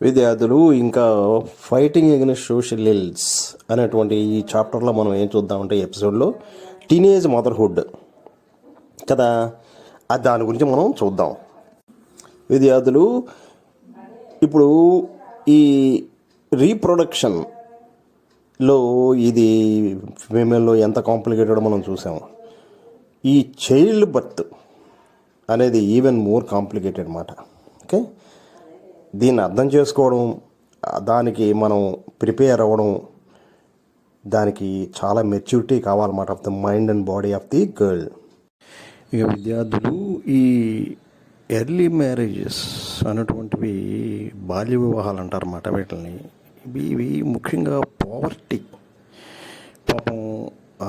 విద్యార్థులు ఇంకా fighting against social ills అనేటువంటి ఈ చాప్టర్లో మనం ఏం చూద్దామంటే ఎపిసోడ్లో టీనేజ్ మదర్హుడ్ కదా, అది దాని గురించి మనం చూద్దాం. విద్యార్థులు ఇప్పుడు ఈ రీప్రొడక్షన్లో ఇది ఫీమేల్లో ఎంత కాంప్లికేటెడ్ మనం చూసాము. ఈ చైల్డ్ బర్త్ అనేది ఈవెన్ మోర్ కాంప్లికేటెడ్ మాట. ఓకే, దీన్ని అర్థం చేసుకోవడం, దానికి మనం ప్రిపేర్ అవ్వడం, దానికి చాలా మెచ్యూరిటీ కావాలన్నమాట of the mind and body of the girl. ఇక విద్యార్థులు ఈ ఎర్లీ మ్యారేజెస్ అనేటువంటివి బాల్య వివాహాలు అంటారన్నమాట. వీటిని ఇవి ముఖ్యంగా పావర్టీ, పాపం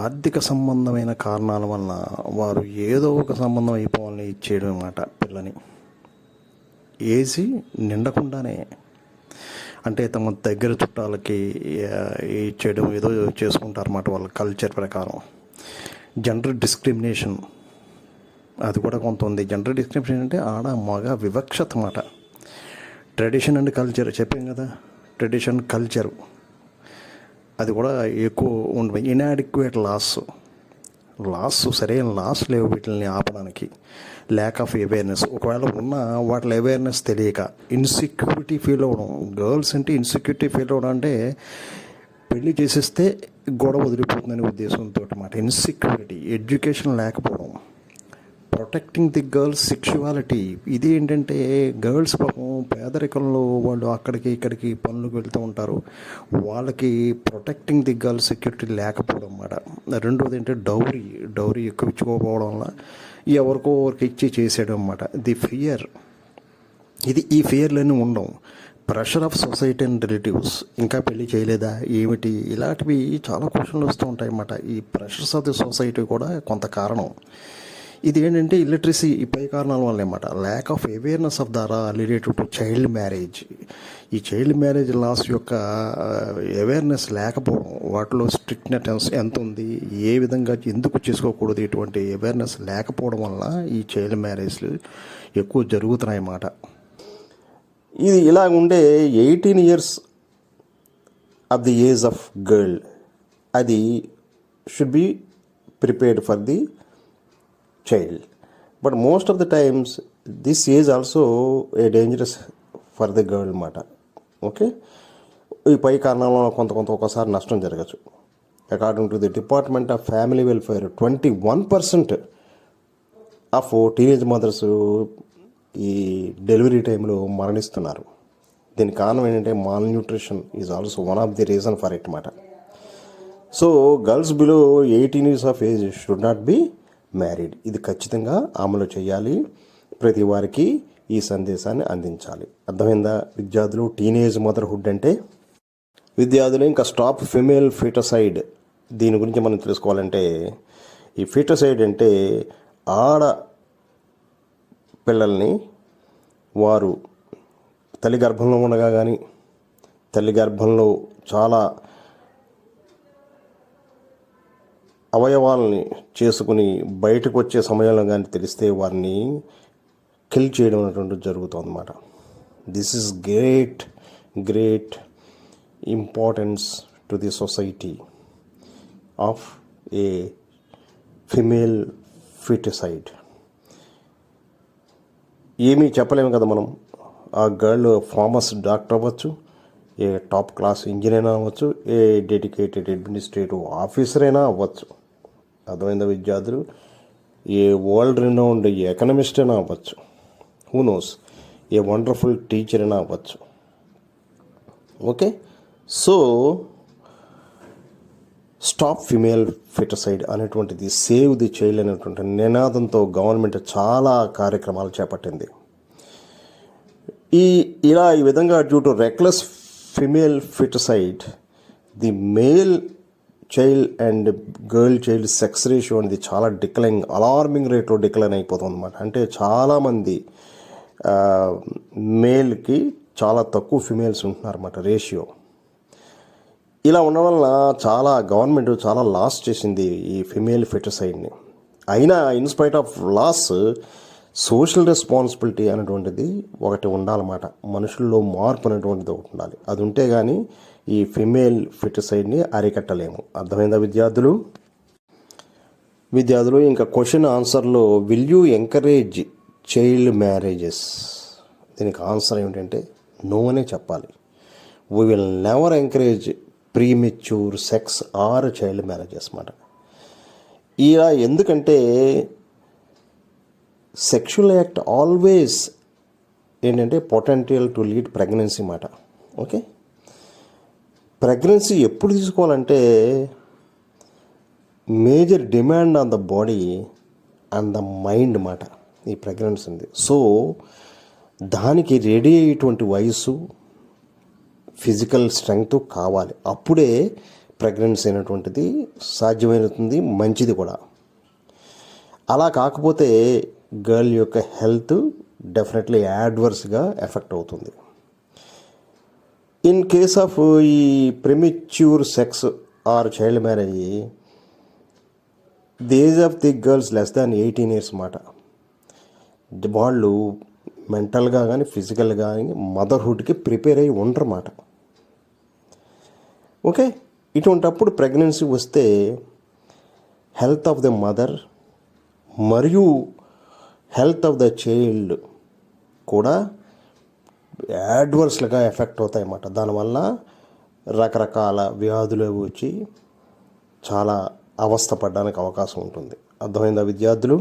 ఆర్థిక సంబంధమైన కారణాల వలన వారు ఏదో ఒక సంబంధం అయిపోవాలని ఇచ్చేయడం అన్నమాట. పిల్లని ఏజీ నిండకుండానే, అంటే తమ దగ్గర చుట్టాలకి ఇచ్చేయడం ఏదో చేసుకుంటారన్నమాట వాళ్ళ కల్చర్ ప్రకారం. జెండర్ డిస్క్రిమినేషన్ అది కూడా కొంత ఉంది. జెండర్ డిస్క్రిమినేషన్ అంటే ఆడ మగ వివక్షత అన్నమాట. ట్రెడిషన్ అండ్ కల్చర్ చెప్పాం కదా, ట్రెడిషన్ కల్చరు అది కూడా ఎక్కువ ఉంటుంది. ఇన్యాడిక్వేట్ లాస్ సరైన లాస్ లేవు వీటిని ఆపడానికి. ల్యాక్ ఆఫ్ అవేర్నెస్, ఒకవేళ ఉన్న వాటి అవేర్నెస్ తెలియక ఇన్సెక్యూరిటీ ఫీల్ అవ్వడం. గర్ల్స్ అంటే ఇన్సెక్యూరిటీ ఫీల్ అవ్వడం అంటే పెళ్లి చేసేస్తే గొడవ వదిలిపోతుందనే ఉద్దేశంతో అన్నమాట. ఇన్సెక్యూరిటీ, ఎడ్యుకేషన్ లేకపోవడం, ప్రొటెక్టింగ్ ది గర్ల్స్ సెక్షువాలిటీ. ఇది ఏంటంటే గర్ల్స్ పాపం పేదరికంలో వాళ్ళు అక్కడికి ఇక్కడికి పనులకు వెళ్తూ ఉంటారు, వాళ్ళకి ప్రొటెక్టింగ్ ది గర్ల్స్ సెక్యూరిటీ లేకపోవడం అన్నమాట. రెండోది ఏంటంటే డౌరీ ఎక్కువ ఇచ్చుకోకపోవడం వల్ల ఎవరికో ఒకరికి ఇచ్చి చేసేయడం అన్నమాట. ది ఫియర్, ఈ ఫియర్లన్నీ ఉండవు. Pressure of society and relatives, ఇంకా పెళ్లి చేయలేదా ఏమిటి, ఇలాంటివి చాలా క్వశ్చన్లు వస్తూ ఉంటాయి అన్నమాట. ఈ ప్రెషర్స్ ఆఫ్ ది సొసైటీ కూడా కొంత కారణం. ఇది ఏంటంటే ఇల్లిటరసీ, ఈ పై కారణాల వల్ల అన్నమాట. Lack of awareness of the relative to child marriage. ఈ చైల్డ్ మ్యారేజ్ లాస్ యొక్క అవేర్నెస్ లేకపోవడం, వాటిలో స్ట్రిక్ట్నెస్ ఎంత ఉంది, ఏ విధంగా ఎందుకు చేసుకోకూడదు, ఇటువంటి అవేర్నెస్ లేకపోవడం వల్ల ఈ చైల్డ్ మ్యారేజ్లు ఎక్కువ జరుగుతున్నాయి అన్నమాట. ఇది ఇలా ఉండే 18 years of the age of girl, అది should be prepared for the child, but most of the times this is also a dangerous for the girl మాట. ఓకే, ఈ పై కారణంలో కొంత ఒకసారి నష్టం జరగచ్చు. According to the department of family welfare 21% of teenage mothers ఈ డెలివరీ టైంలో మరణిస్తున్నారు. దీనికి కారణం ఏంటంటే malnutrition is also one of the reason for it మాట. So girls below 18 years of age should not be married. ఇది ఖచ్చితంగా అమలు చేయాలి. ప్రతి వారికి ఈ సందేశాన్ని అందించాలి. అర్థమైందా విద్యార్థులు? టీనేజ్ మదర్హుడ్ అంటే విద్యార్థులు ఇంకా స్టాప్ ఫిమేల్ ఫీటసైడ్, దీని గురించి మనం తెలుసుకోవాలంటే, ఈ ఫీటసైడ్ అంటే ఆడ పిల్లల్ని వారు తల్లి గర్భంలో ఉండగా కానీ, తల్లి గర్భంలో చాలా అవయవాలని చేసుకుని బయటకు వచ్చే సమయంలో కానీ తెలిస్తే వారిని కిల్ చేయడం అనేటువంటిది జరుగుతుంది అన్నమాట. This is great importance to the society of a female foeticide. ఏమీ చెప్పలేము కదా మనం. ఆ గర్ల్ ఫార్మస్ డాక్టర్ అవ్వచ్చు, ఏ టాప్ క్లాస్ ఇంజనీర్ అవ్వచ్చు, ఏ డెడికేటెడ్ అడ్మినిస్ట్రేటివ్ ఆఫీసర్ అయినా అవ్వచ్చు. అర్థమైందా విద్యార్థులు? ఏ వరల్డ్ రినౌండ్ ఎకనమిస్ట్ అయినా అవ్వచ్చు, who knows, a wonderful teacher అయినా అవ్వచ్చు. ఓకే, సో స్టాప్ ఫిమేల్ ఫిటసైడ్ అనేటువంటిది, సేవ్ ది చైల్డ్ అనేటువంటి నినాదంతో గవర్నమెంట్ చాలా కార్యక్రమాలు చేపట్టింది. ఈ విధంగా due to reckless female foeticide, the male child and girl child sex ratio అనేది చాలా అలార్మింగ్ రేట్లో డిక్లైన్ అయిపోతుంది అన్నమాట. అంటే చాలామంది మేల్కి చాలా తక్కువ ఫిమేల్స్ ఉంటున్నారన్నమాట రేషియో. ఇలా ఉండడం వల్ల గవర్నమెంట్ చాలా లాస్ చేసింది ఈ ఫిమేల్ ఫిటసైడ్ని. అయినా in spite of laws social responsibility అనేటువంటిది ఒకటి ఉండాలన్నమాట. మనుషుల్లో మార్పు అనేటువంటిది ఒకటి ఉండాలి. అది ఉంటే కానీ ఈ ఫిమేల్ ఫిటిసైడ్ని అరికట్టలేము. అర్థమైందా విద్యార్థులు? ఇంకా క్వశ్చన్ ఆన్సర్లో will you encourage child marriages? దీనికి ఆన్సర్ ఏమిటంటే నో అనే చెప్పాలి. We will never encourage premature sex or child marriages అన్నమాట. ఇలా ఎందుకంటే సెక్షువల్ యాక్ట్ ఆల్వేస్ ఏంటంటే పొటెన్షియల్ టు లీడ్ ప్రెగ్నెన్సీ మాట. ఓకే, ప్రెగ్నెన్సీ ఎప్పుడు తీసుకోవాలంటే major demand on the body and the mind మాట ఈ ప్రెగ్నెన్సీ ఉంది. సో దానికి రెడీ అయ్యేటువంటి వయసు, ఫిజికల్ స్ట్రెంగ్త్ కావాలి. అప్పుడే ప్రెగ్నెన్సీ అయినటువంటిది సాధ్యమవుతుంది, మంచిది కూడా. అలా కాకపోతే గర్ల్ యొక్క హెల్త్ డెఫినెట్లీ యాడ్వర్స్గా ఎఫెక్ట్ అవుతుంది. ఇన్ కేస్ ఆఫ్ ఈ premature sex or child marriage, the age of the girls less than 18 years మాట. వాళ్ళు మెంటల్గా కానీ ఫిజికల్గా కానీ మదర్హుడ్కి ప్రిపేర్ అయ్యి ఉండరన్నమాట. ఓకే, ఇటువంటప్పుడు ప్రెగ్నెన్సీ వస్తే హెల్త్ ఆఫ్ ద మదర్ మరియు హెల్త్ ఆఫ్ ద చైల్డ్ కూడా యాడ్వర్స్లుగా ఎఫెక్ట్ అవుతాయి అన్నమాట. దానివల్ల రకరకాల వ్యాధులు వచ్చి చాలా అవస్థ పడడానికి అవకాశం ఉంటుంది. అర్థమైందా విద్యార్థులు?